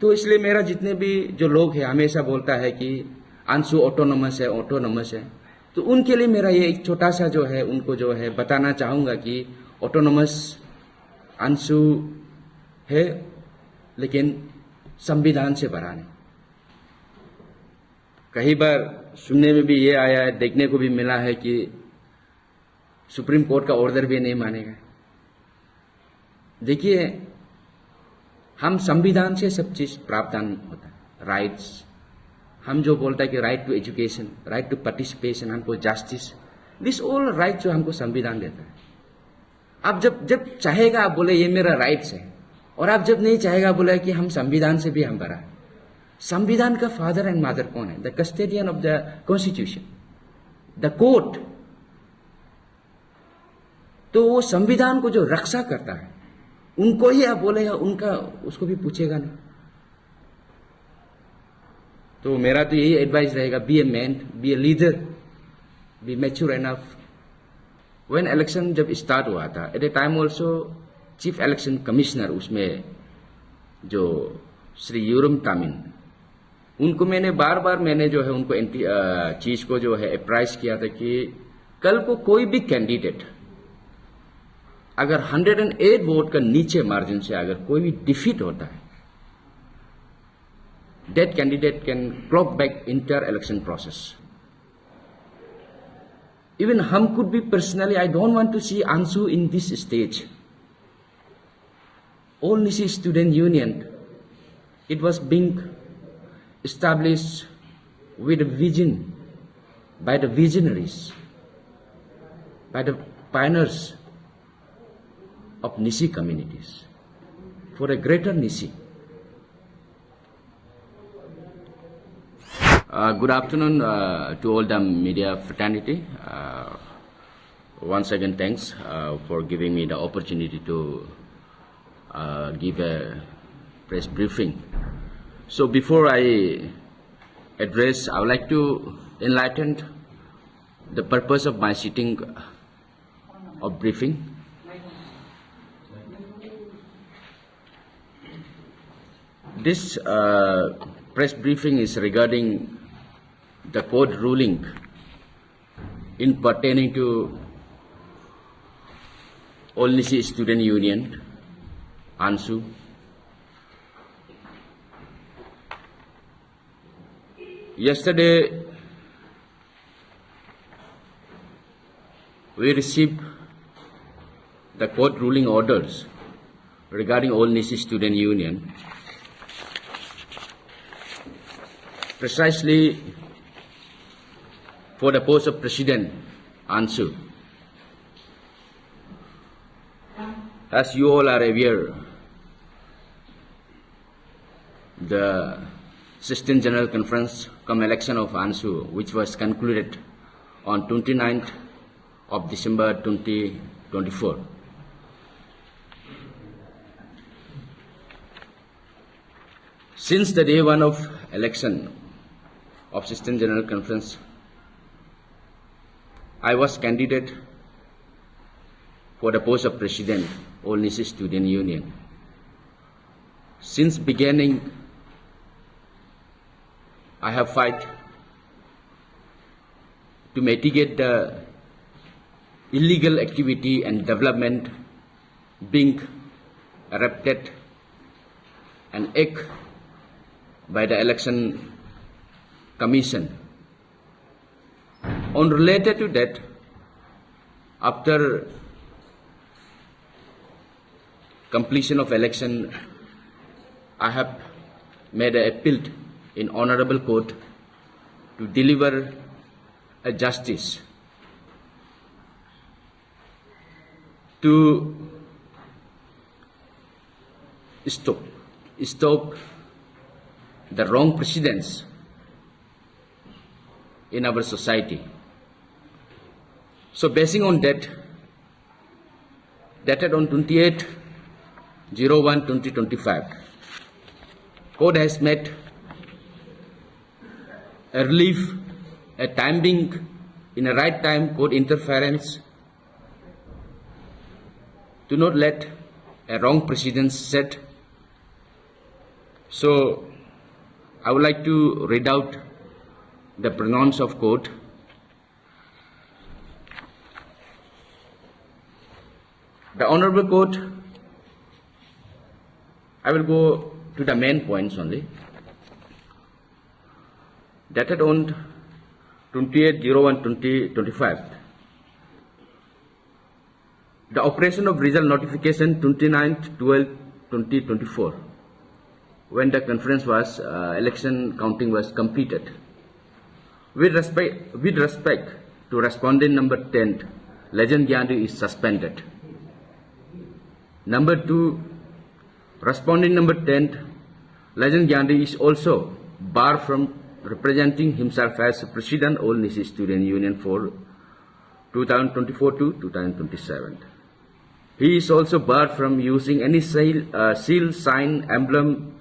तो इसलिए मेरा जितने भी जो लोग हैं हमेशा बोलता है कि अंशु ऑटोनोमस है, ऑटोनोमस है। तो उनके लिए मेरा ये एक छोटा सा जो है उनको जो है बताना चाहूँगा कि ऑटोनोमस अंशु है, लेकिन संविधान से भरा नहीं। कई बार सुनने में भी ये आया है, देखने को भी मिला है कि सुप्रीम कोर्ट का ऑर्डर भी नहीं मानेगा। देखिए, हम संविधान से सब चीज प्रावधान होता है, राइट्स। हम जो बोलता है कि right to education, right to participation, हमको जस्टिस, दिस ऑल राइट जो हमको संविधान देता है। आप जब जब चाहेगा आप बोले ये मेरा राइट्स है, और आप जब नहीं चाहेगा बोले कि हम संविधान से भी हम भरा है। संविधान का फादर एंड मदर कौन है? The custodian of the constitution, the court. तो वो संविधान को जो रक्षा करता है उनको ही आप बोलेगा, उनका उसको भी पूछेगा नहीं। तो मेरा तो यही एडवाइस रहेगा, be a man, be a leader, be mature enough. When election जब स्टार्ट हुआ था, at a time also chief election commissioner उसमें जो श्री यूरम तामिन, उनको मैंने बार बार मैंने जो है उनको चीज को जो है अप्राइज किया था कि कल को कोई भी कैंडिडेट अगर 108 वोट का नीचे मार्जिन से अगर कोई भी डिफीट होता है, that candidate can clock back entire election process. Even hum could be personally, I don't want to see Anshu in this stage. All Nisi Student Union, it was being established with a vision by the visionaries, by the pioneers of Nisi communities for a greater Nisi. Good afternoon to all the media fraternity. Once again, thanks for giving me the opportunity to give a press briefing. So before I address, I would like to enlighten the purpose of my sitting of briefing. This press briefing is regarding the court ruling in pertaining to All Nisi Student Union, ANSU. Yesterday, we received the court ruling orders regarding All Nisi Student Union, precisely for the post of President Anshu. As you all are aware, the 16th General Conference come election of Anshu, which was concluded on 29th of December 2024. Since the day one of election of 16th General Conference, I was candidate for the post of President, All Nisi Student Union. Since beginning, I have fight to mitigate the illegal activity and development being erupted and act by the Election Commission. On related to that, after completion of election, I have made an appeal in Honorable Court to deliver a justice to stop the wrong precedents in our society. So basing on that, dated on 28/01/2025, Court has made a relief, a timing in a right time, court interference to not let a wrong precedent set So I would like to read out the pronounce of court. The Honorable Court, I will go to the main points only. Dated on 28/01/2025. The operation of result notification 29/12/2024, when the conference was, election counting was completed. With respect to respondent number 10, Legend Gyandi is suspended. Number 2, respondent number 10, Legend Gyandi is also barred from representing himself as President All Nisi Student Union for 2024 to 2027. He is also barred from using any seal, sign, emblem,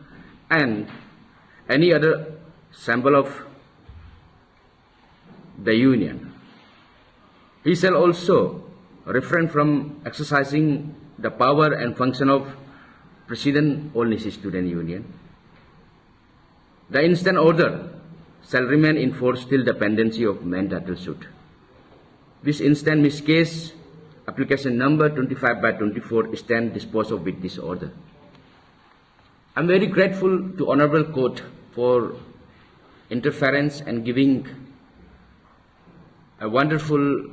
and any other symbol of the union. He shall also refrain from exercising the power and function of President All Nisi Student Union. The instant order shall remain in force till the pendency of main title suit. This instant Miss Case application number 25/24 stand disposed of with this order. I am very grateful to Honorable Court for interference and giving a wonderful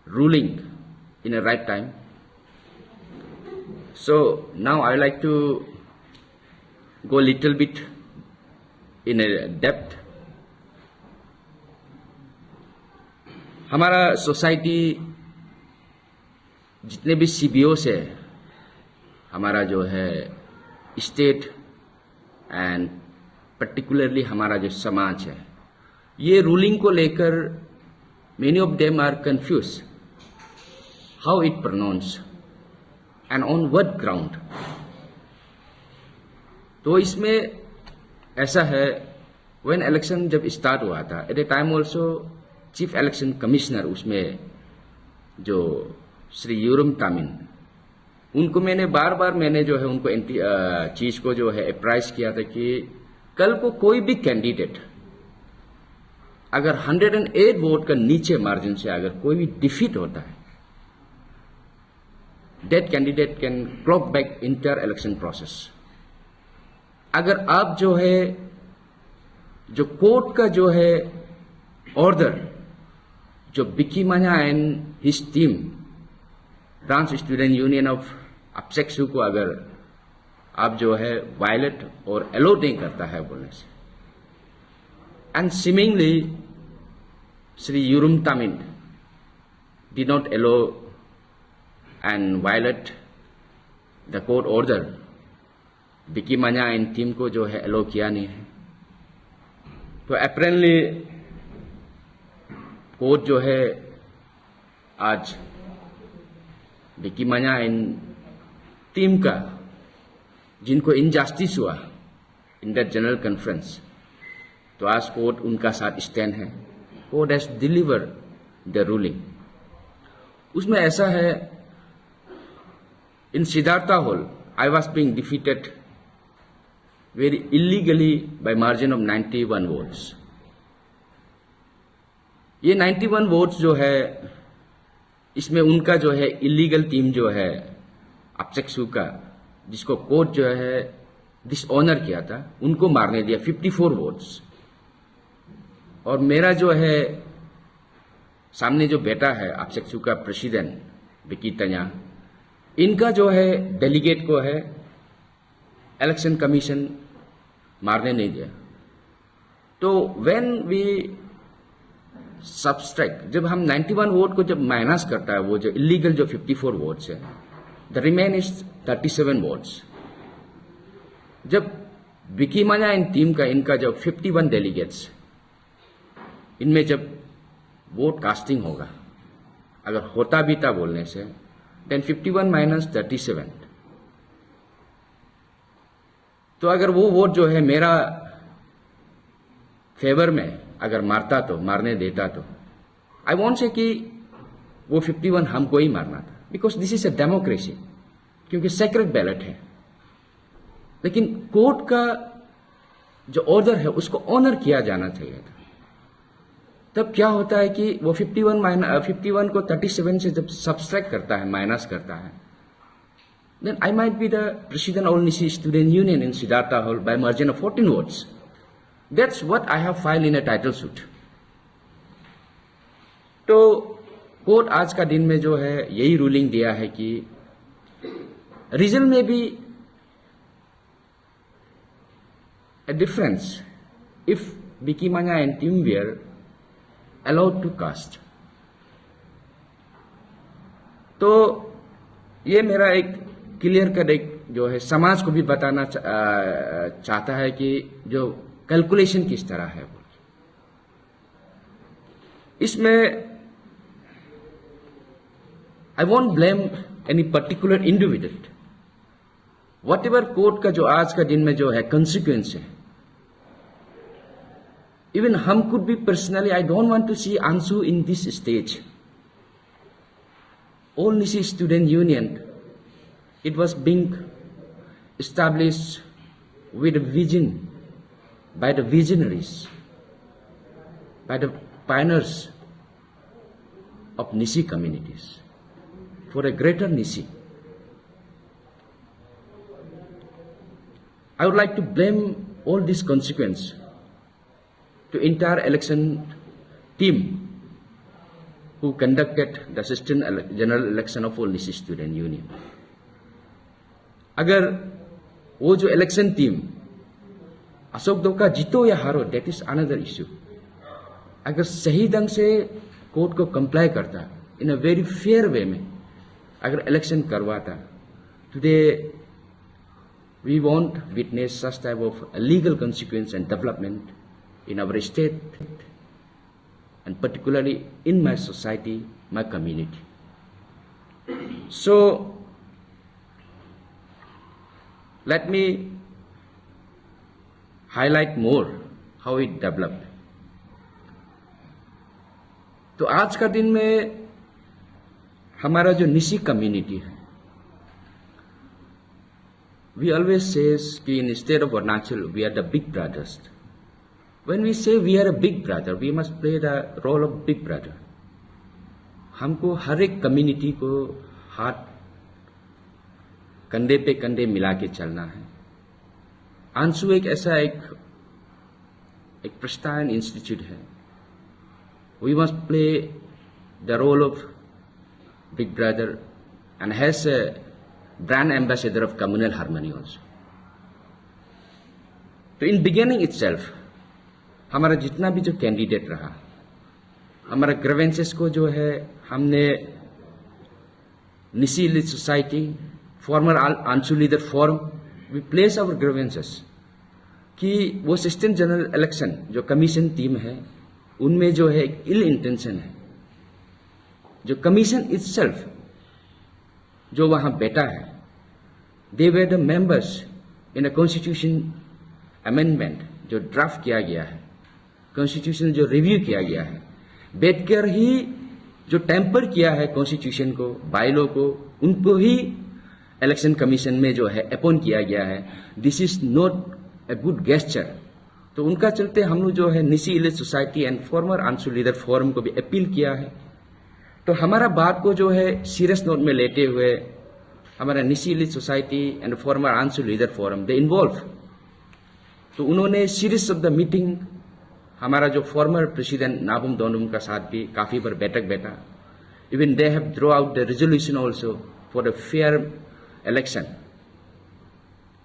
ruling in a right time. So now I like to go a little bit in a depth. हमारा society जितने भी CBO से हमारा जो है state and particularly हमारा जो समाज है, ये रूलिंग को लेकर many of them are confuse how it pronounce and on what ground. तो इसमें ऐसा है, व्हेन इलेक्शन जब स्टार्ट हुआ था, at a time also chief election commissioner उसमें जो श्री यूरुम तामिन, उनको मैंने बार बार जो है उनको चीज को जो है अप्राइज किया था कि कल को कोई भी कैंडिडेट अगर 108 वोट का नीचे मार्जिन से अगर कोई भी डिफीट होता है, that candidate can clock back inter election process. अगर आप जो है जो कोर्ट का जो है ऑर्डर जो Biki Manya and his team branch student union of अपसेक्सू को अगर आप जो है वायलेट और एलो नहीं करता है बोलने से, एंड सीमिंगली श्री यूरुम तामिन did not allow and violate the court order, Biki Manya and team को जो है एलो किया नहीं है. तो अप्रेंटली कोर्ट जो है आज बिकी मान्या एंड टीम का जिनको इनजस्टिस हुआ इन दैट जनरल कॉन्फ्रेंस, तो आज कोर्ट उनका साथ स्टैंड है. Court has deliver the ruling. उसमें ऐसा है, in Siddhartha hall I was being defeated very illegally by margin of 91 votes. ये 91 वोट्स जो है, इसमें उनका जो है इलीगल टीम जो है अपसेक्सू का, जिसको कोर्ट जो है डिसऑनर किया था, उनको मारने दिया 54 वोट्स. और मेरा जो है सामने जो बेटा है अपसेक्सू का प्रेसिडेंट बिकी तन्या, इनका जो है डेलीगेट को है इलेक्शन कमीशन मारने नहीं दिया. तो व्हेन वी सब्सट्रैक्ट, जब हम 91 वोट को जब माइनस करता है, वो जो इलीगल जो 54 वोट्स है, द रिमेन इज 37 वोट्स. जब बिकी मान्या इन टीम का इनका जब 51 डेलीगेट्स, इनमें जब वोट कास्टिंग होगा, अगर होता भी था बोलने से, देन 51 माइनस 37, तो अगर वो वोट जो है मेरा फेवर में अगर मारता तो मारने देता तो आई वॉन्ट से कि वो 51 हमको ही मारना था, because this is a democracy, क्योंकि सेक्रेट बैलेट है. लेकिन कोर्ट का जो ऑर्डर है उसको ऑनर किया जाना चाहिए था। तब क्या होता है कि वो 51 को 37 से जब सब्सट्रैक्ट करता है, माइनस करता है, then I might be the President of All Nisi Student Union in Siddhartha Hall by margin of 14 votes. That's what I have filed in a title suit. तो कोर्ट आज का दिन में जो है यही रूलिंग दिया है कि रिजल्ट में भी a difference if Vicky Manya and Tim were allowed to cast. तो ये मेरा एक क्लियर कट एक जो है समाज को भी बताना चाहता है कि जो कैलकुलेशन किस तरह है वो। इसमें I won't blame any particular individual. What ever court का जो आज का दिन में जो है कंसिक्वेंस है, इवन हम could be personally, I don't want to see ANSU in this stage. All Nisi Student Union, it was being established with a vision by the visionaries, by the pioneers of Nisi communities for a greater Nisi. I would like to blame all this consequence to entire election team who conducted the assistant general election of All Nisi Student Union. अगर वो जो election team Ashok डोका जीतो या हारो, that is another issue. अगर सही ढंग से कोर्ट को कंप्लाई करता, इन अ वेरी फेयर वे में अगर इलेक्शन करवाता, today we want witness such type of legal consequence and development in our state and particularly in my society, my community. So, let me highlight more how it developed. तो आज का दिन में हमारा जो निसी कम्युनिटी है, we always says कि in state of Arunachal we are the big brothers. When we say we are a big brother, we must play the role of big brother. हमको हर एक कम्युनिटी को हाथ कंधे पे कंधे मिला के चलना है। आंसू एक ऐसा एक प्रस्तान इंस्टीट्यूट है। We must play the role of big brother and has a brand ambassador of communal harmony also. तो in beginning itself, हमारा जितना भी जो कैंडिडेट रहा, हमारा ग्रेवेंसेस को जो है हमने Nyishi elite society, former ANSU leader forum, we place our grievances कि वो असिस्टेंट जनरल इलेक्शन जो कमीशन टीम है उनमें जो है एक इल इंटेंशन है। जो कमीशन इटसेल्फ जो वहां बैठा है, they were the members in a constitution amendment जो ड्राफ्ट किया गया है, कॉन्स्टिट्यूशन जो रिव्यू किया गया है, बैठकर ही जो टेम्पर किया है कॉन्स्टिट्यूशन को, बायलॉ को, उनको ही इलेक्शन कमीशन में जो है अपॉइंट किया गया है। This is not a good gesture. तो उनका चलते हम लोग जो है निसी elect society and farmer ANSU leader forum को भी अपील किया है। तो हमारा बात को जो है सीरियस नोट में लेते हुए हमारा निसी elect society and farmer ANSU leader forum they involve. तो उन्होंने सीरीज ऑफ द मीटिंग हमारा जो फॉर्मर प्रेसिडेंट नाबम दोनम का साथ भी काफी बार बैठक बैठा। Even they have draw out the resolution also for a fair election.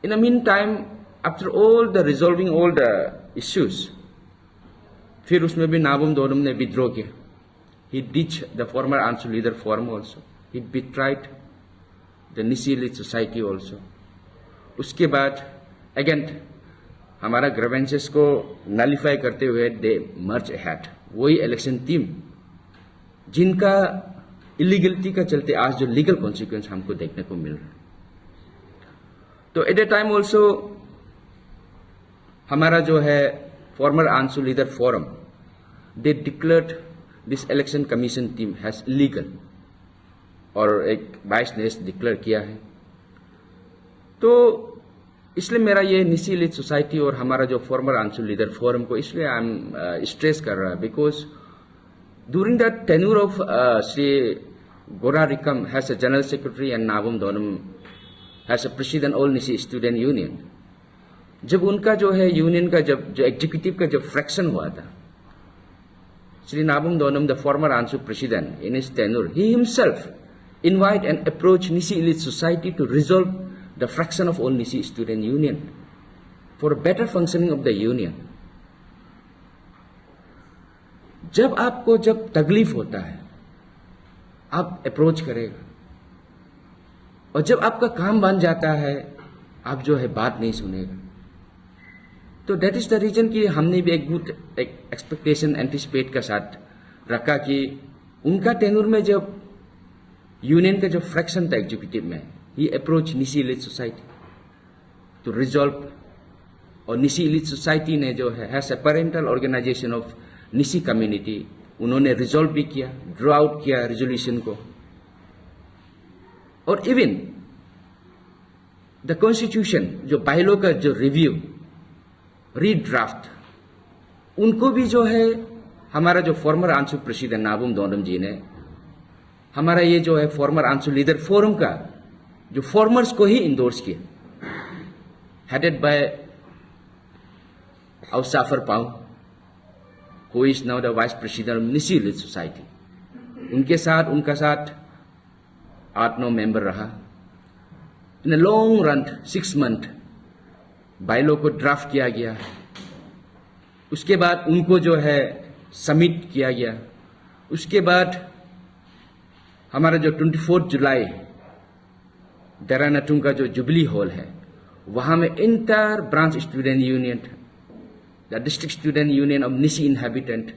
In the mean time after all the resolving all the issues, फिर उसमें भी नाबम दोनम ने विद्रो किया। He ditch the former ANSU leader forum also, he betrayed the Nyishi elite society also. उसके बाद again हमारा grievances को nullify करते हुए दे मर्ज हैट, वही इलेक्शन टीम जिनका इलीगलिटी का चलते आज जो लीगल कॉन्सिक्वेंस हमको देखने को मिल रहा है। तो एट ए टाइम ऑल्सो हमारा जो है farmer ANSU leader forum they declared this election commission team has illegal, और एक वाइस ने डिक्लेयर किया है। तो इसलिए मेरा ये निसी एलिट सोसाइटी और हमारा जो फॉर्मर आंसू लीडर फोरम को इसलिए आई एम स्ट्रेस कर रहा है because during the tenure of Sri Gora Rikam as a General Secretary and Nabum Donam as a President All Nisi Student Union, जब उनका जो है यूनियन का जो एग्जीक्यूटिव का जब फ्रैक्शन हुआ था, Sri Nabum Donam, the former ANSU president, in his tenure, he himself invite and approach Nisi Elite Society to resolve the fraction of all Nisi Student Union for a better functioning of the union. जब आपको जब तकलीफ होता है आप approach करेगा, और जब आपका काम बन जाता है आप जो है बात नहीं सुनेगा. तो दैट इज द रीजन कि हमने भी एक गुड एक्सपेक्टेशन एंटिसिपेट का साथ रखा कि उनका टेन्योर में जब यूनियन का जो फ्रैक्शन था एग्जीक्यूटिव में, he approach Nyishi elite society to resolve. और निसी एलिट सोसाइटी ने जो है has a parental organisation of Nyishi community, उन्होंने रिजॉल्व भी किया, ड्रॉ आउट किया रेजोल्यूशन को. और इवन द कॉन्स्टिट्यूशन जो बाइलॉ का जो रिव्यू रीड्राफ्ट, उनको भी जो है हमारा जो फॉर्मर आंसू प्रेसिडेंट नाबम दोनम जी ने, हमारा ये जो है फॉर्मर आंसू लीडर फोरम का जो फॉर्मर्स को ही इंडोर्स किया, हेडेड बाय अवसाफर पाऊ, who is now the vice president of Nisi Elite Society. उनका साथ 8-9 मेंबर रहा. In long run 6 month buy low को ड्राफ्ट किया गया, उसके बाद उनको जो है सबमिट किया गया. उसके बाद हमारा जो 24 जुलाई देरानातुंग का जो जुबली हॉल है, वहां में inter branch student union, the district student union of Nisi inhabitant,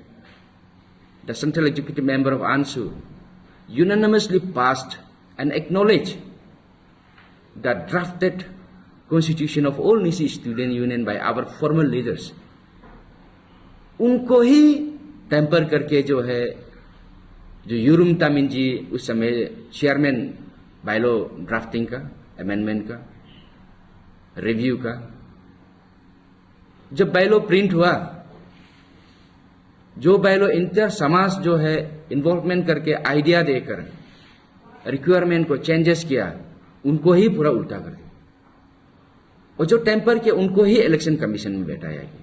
the central executive member of ANSU, unanimously passed and acknowledged the drafted constitution of all Nisi student union by our former leaders. उनको ही temper करके जो है जो यूरुम तामिन जी उस समय chairman buy low drafting का, amendment का, review का, जब बाइलो प्रिंट हुआ, जो बाइलो इंटर समाज जो है इन्वॉल्वमेंट करके आइडिया देकर रिक्वायरमेंट को चेंजेस किया, उनको ही पूरा उल्टा कर दिया. और जो टेम्पर किया उनको ही इलेक्शन कमीशन में बैठाया गया.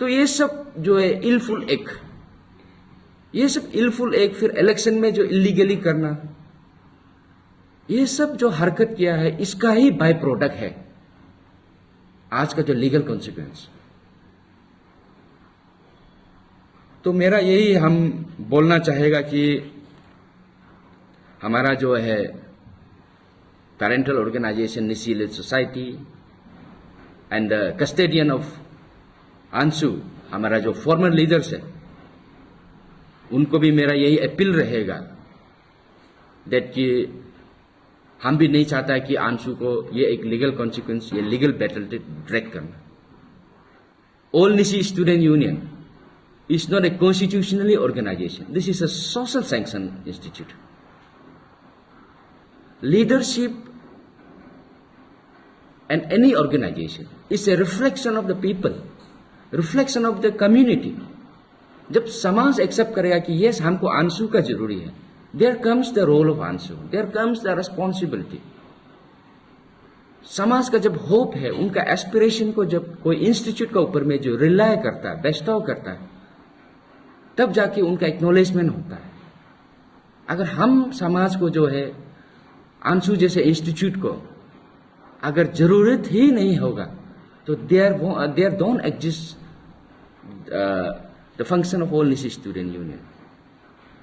तो ये सब जो है इलफुल एक, ये सब इलफुल एक, फिर इलेक्शन में जो इलीगली करना, ये सब जो हरकत किया है, इसका ही बाय प्रोडक्ट है आज का जो लीगल कॉन्सिक्वेंस. तो मेरा यही हम बोलना चाहेगा कि हमारा जो है parental organisation Nyishi elite society and the custodian of ANSU, हमारा जो फॉर्मर लीडर्स है, उनको भी मेरा यही अपील रहेगा दैट कि हम भी नहीं चाहता है कि आंसू को ये एक लीगल कॉन्सिक्वेंस, ये लीगल बैटल ड्रैग करना. All Nyishi student union is not a constitutionally organization. This is a social sanction institute. Leadership and any organization is a reflection of the people, reflection of the community. जब समाज accept करेगा कि yes हमको आंसू का जरूरी है, there comes the role of आंसू, देयर कम्स द रेस्पॉन्सिबिलिटी. समाज का जब होप है, उनका एस्पिरेशन को जब कोई इंस्टीट्यूट के ऊपर में जो रिलाय करता है, बेस्टाव करता है, तब जाके उनका एक्नॉलेजमेंट होता है. अगर हम समाज को जो है आंसू जैसे इंस्टीट्यूट को अगर जरूरत ही नहीं होगा तो there don't exist the function of all Nyishi student union.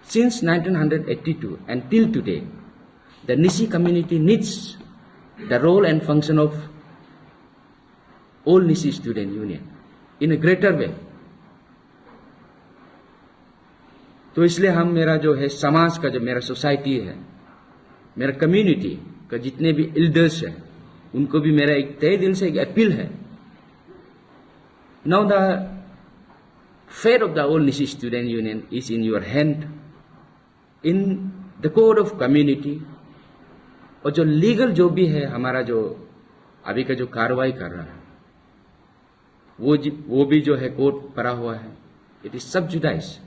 Since 1982 and till today, the Nisi community needs the role and function of all Nisi student union in a greater way. तो इसलिए हम मेरा जो है समाज का जो मेरा सोसाइटी है, मेरा कम्युनिटी का जितने भी एल्डर्स हैं, उनको भी मेरा एक तहे दिल से एक अपील है. Now the fate of the all Nyishi student union is in your hand, in the code of community. और जो लीगल जो भी है हमारा जो अभी का जो कार्रवाई कर रहा है वो भी जो है कोर्ट पड़ा हुआ है. It is sub judice.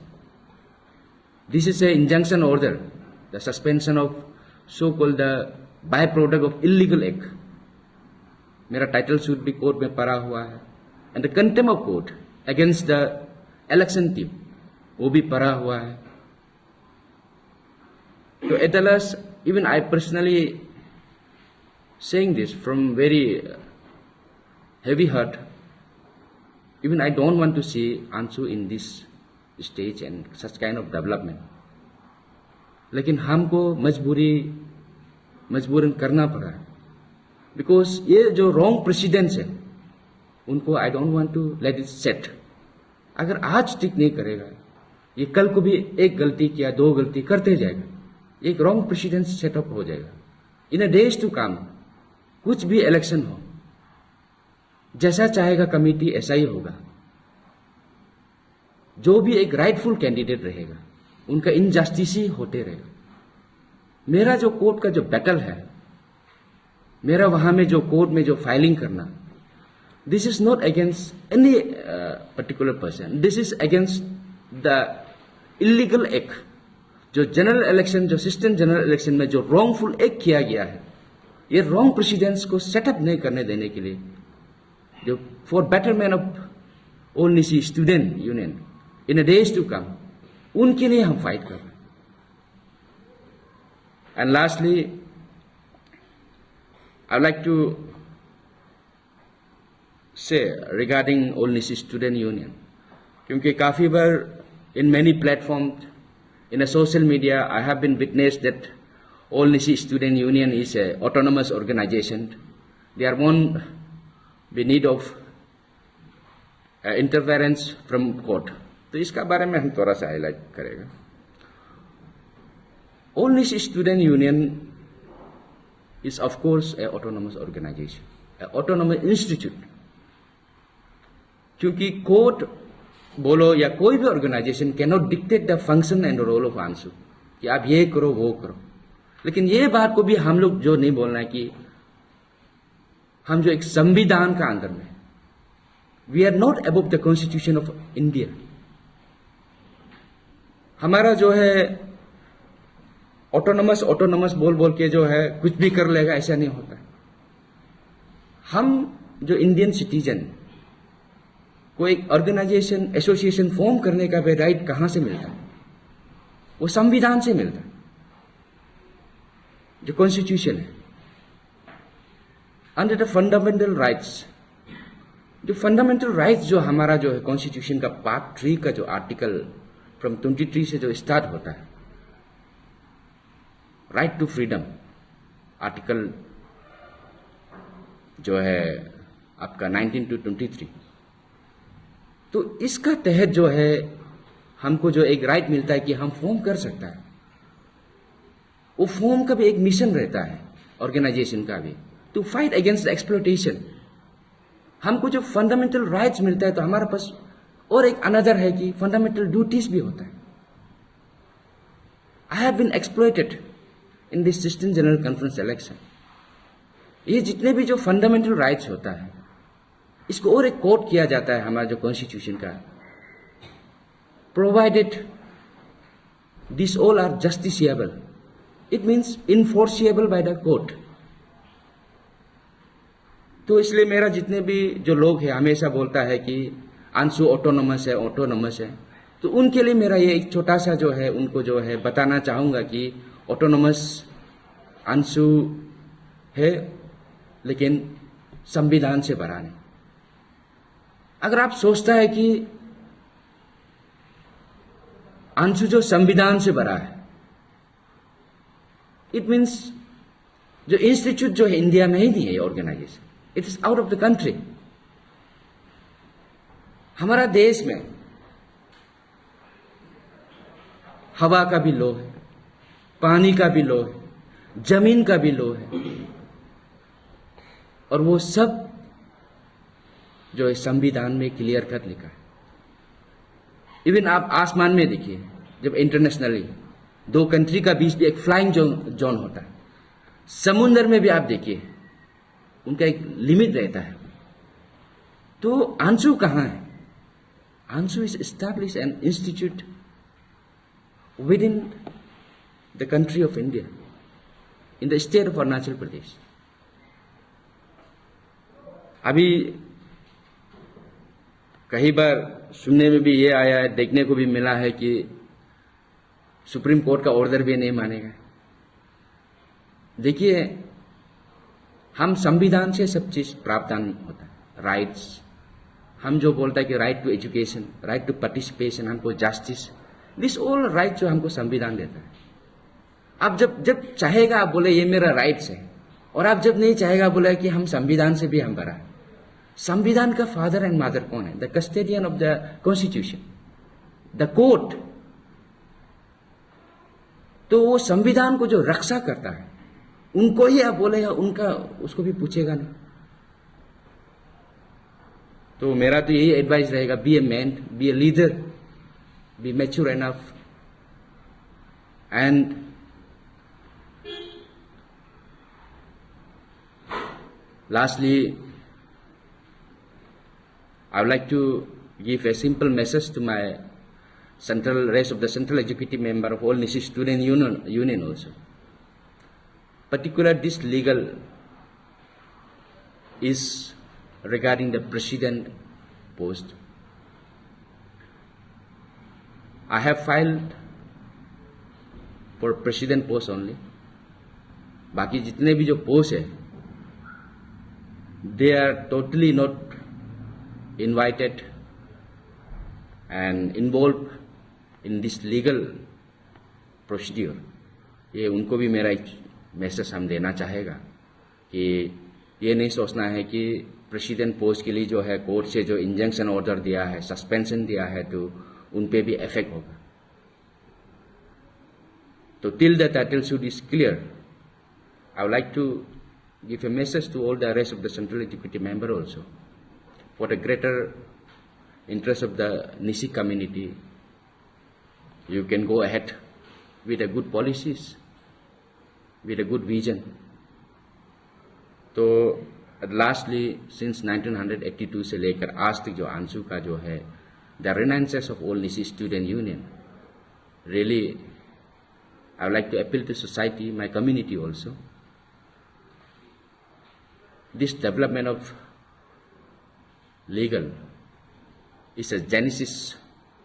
This is a injunction order, the suspension of so called the by product of illegal act. मेरा टाइटल सूट भी कोर्ट में पड़ा हुआ है. And the contempt of court against the election team वो भी पड़ा हुआ है. तो at least, even I personally saying this from very heavy heart. Even I don't want to see Anshu in this stage and such kind of development. लेकिन हमको मजबूरन करना पड़ा है. बिकॉज ये जो रॉन्ग प्रेसिडेंट्स है उनको I don't want to let it set. अगर आज ठीक नहीं करेगा ये कल को भी एक गलती किया, दो गलती करते जाएगा, एक रॉन्ग प्रेसिडेंट सेटअप हो जाएगा. इन अ डेज टू कम कुछ भी इलेक्शन हो, जैसा चाहेगा कमेटी ऐसा ही होगा. जो भी एक राइटफुल कैंडिडेट रहेगा उनका इनजस्टिस ही होते रहेगा. मेरा जो कोर्ट का जो बैटल है, मेरा वहां में जो कोर्ट में जो फाइलिंग करना, this is not against any particular person. This is against the illegal act. जो जनरल इलेक्शन, जो असिस्टेंट जनरल इलेक्शन में जो रॉन्गफुल एक्ट किया गया है, ये रॉन्ग प्रेसिडेंट्स को सेटअप नहीं करने देने के लिए, जो for betterment of all Nishi student union in a days to come, उनके लिए हम फाइट कर रहे हैं. And lastly I like to say regarding all Nishi student union, क्योंकि काफी बार in many platform in a social media I have been witness that All Nishi Student Union is a autonomous organization. There won't be need of interference from court. तो इसका बारे में हम थोड़ा सा हाईलाइट करेगा. All Nishi Student Union is of course a autonomous organization, a autonomous institute. क्योंकि court बोलो या कोई भी organisation cannot dictate the function and role of आंसू कि आप ये करो वो करो. लेकिन ये बात को भी हम लोग जो नहीं बोलना है कि हम जो एक संविधान का अंदर में, we are not above the constitution of India. हमारा जो है ऑटोनमस बोल के जो है कुछ भी कर लेगा, ऐसा नहीं होता. हम जो इंडियन सिटीजन को एक ऑर्गेनाइजेशन, एसोसिएशन फॉर्म करने का भी राइट कहां से मिलता है? वो संविधान से मिलता है, जो कॉन्स्टिट्यूशन है. अंडर द फंडामेंटल राइट्स, जो फंडामेंटल राइट्स जो हमारा जो है कॉन्स्टिट्यूशन का पार्ट 3 का जो आर्टिकल फ्रॉम 23 से जो स्टार्ट होता है, राइट टू फ्रीडम, आर्टिकल जो है आपका 19 to 23. तो इसका तहत जो है हमको जो एक राइट मिलता है कि हम फॉर्म कर सकता है. वो फॉर्म का भी एक मिशन रहता है ऑर्गेनाइजेशन का भी, टू फाइट अगेंस्ट एक्सप्लॉयटेशन. हमको जो फंडामेंटल राइट्स मिलता है तो हमारे पास और एक अनदर है कि फंडामेंटल ड्यूटीज भी होता है. I have been exploited in this assistant general conference election. ये जितने भी जो फंडामेंटल राइट्स होता है इसको और एक कोट किया जाता है हमारा जो कॉन्स्टिट्यूशन का, provided this all are justiciable. It means enforceable by the court. तो इसलिए मेरा जितने भी जो लोग हैं हमेशा बोलता है कि अंशु ऑटोनोमस है, तो उनके लिए मेरा ये एक छोटा सा जो है उनको जो है बताना चाहूंगा कि ऑटोनोमस अंशु है, लेकिन संविधान से बड़ा नहीं. अगर आप सोचता है कि अंशु जो संविधान से बड़ा है, इट मीन्स जो इंस्टीट्यूट जो है इंडिया में ही नहीं है organisation, it is out of the country. हमारा देश में हवा का भी लो है, पानी का भी लो है, जमीन का भी लो है, और वो सब जो है संविधान में क्लियर कट लिखा है. इवन आप आसमान में देखिए, जब इंटरनेशनली दो कंट्री का बीच भी एक फ्लाइंग जोन होता है, समुद्र में भी आप देखिए उनका एक लिमिट रहता है। तो आंसू कहाँ है? ANSU is establish an institute within the country of India, in the state of Arunachal Pradesh. अभी कई बार सुनने में भी ये आया है, देखने को भी मिला है कि सुप्रीम कोर्ट का ऑर्डर भी नहीं मानेगा। देखिए, हम संविधान से सब चीज प्रावधान होता है, राइट्स। हम जो बोलता है कि right to education, right to participation, हमको जस्टिस, दिस ऑल राइट जो हमको संविधान देता है। आप जब चाहेगा आप बोले ये मेरा राइट्स है, और आप जब नहीं चाहेगा बोले कि हम संविधान से भी हम बड़ा है। संविधान का फादर एंड मदर कौन है? The custodian of the constitution, the court. तो वो संविधान को जो रक्षा करता है, उनको ही आप बोलेगा, उनका उसको भी पूछेगा नहीं। तो मेरा तो यही एडवाइस रहेगा, be a man, be a leader, be mature enough, and lastly, I would like to give a simple message to my rest of the central executive member of all Nisi Student Union also. Particularly this legal is regarding the president post. I have filed for president post only. बाकी जितने भी जो post है, they are totally not invited and involved in this legal procedure. ये उनको भी मेरा एक मैसेज हम देना चाहेगा कि ये नहीं सोचना है कि प्रेसिडेंट पोस्ट के लिए जो है कोर्ट से जो इंजंक्शन ऑर्डर दिया है, सस्पेंशन दिया है, तो उन पे भी इफेक्ट होगा। तो till the title suit is clear, I would like to give a message to all the rest of the central executive member also, for the greater interest of the Nisi community. You can go ahead with a good policies, with a good vision. तो lastly, since 1982 से लेकर आज तक जो आंसू का जो है, the renaissance of all Nisi student union, really I would like to appeal to society, my community also. This development of legal is a genesis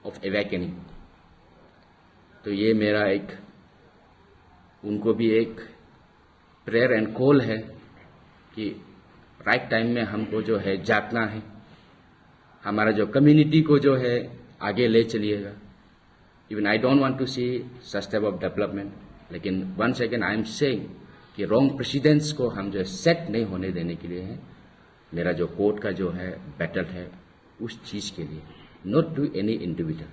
of awakening. तो ये मेरा एक उनको भी एक प्रेयर एंड कॉल है कि राइट टाइम में हमको जो है जागना है, हमारा जो कम्युनिटी को जो है आगे ले चलिएगा। Even I don't want to see such type of development, लेकिन once again I am saying कि रॉन्ग प्रेसिडेंट्स को हम जो है सेट नहीं होने देने के लिए है। मेरा जो कोर्ट का जो है बैटल है उस चीज़ के लिए, नॉट टू एनी इंडिविजुअल।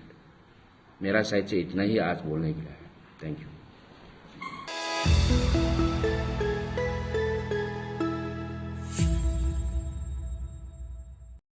मेरा साइड से इतना ही आज बोलने के लिए है। Thank you.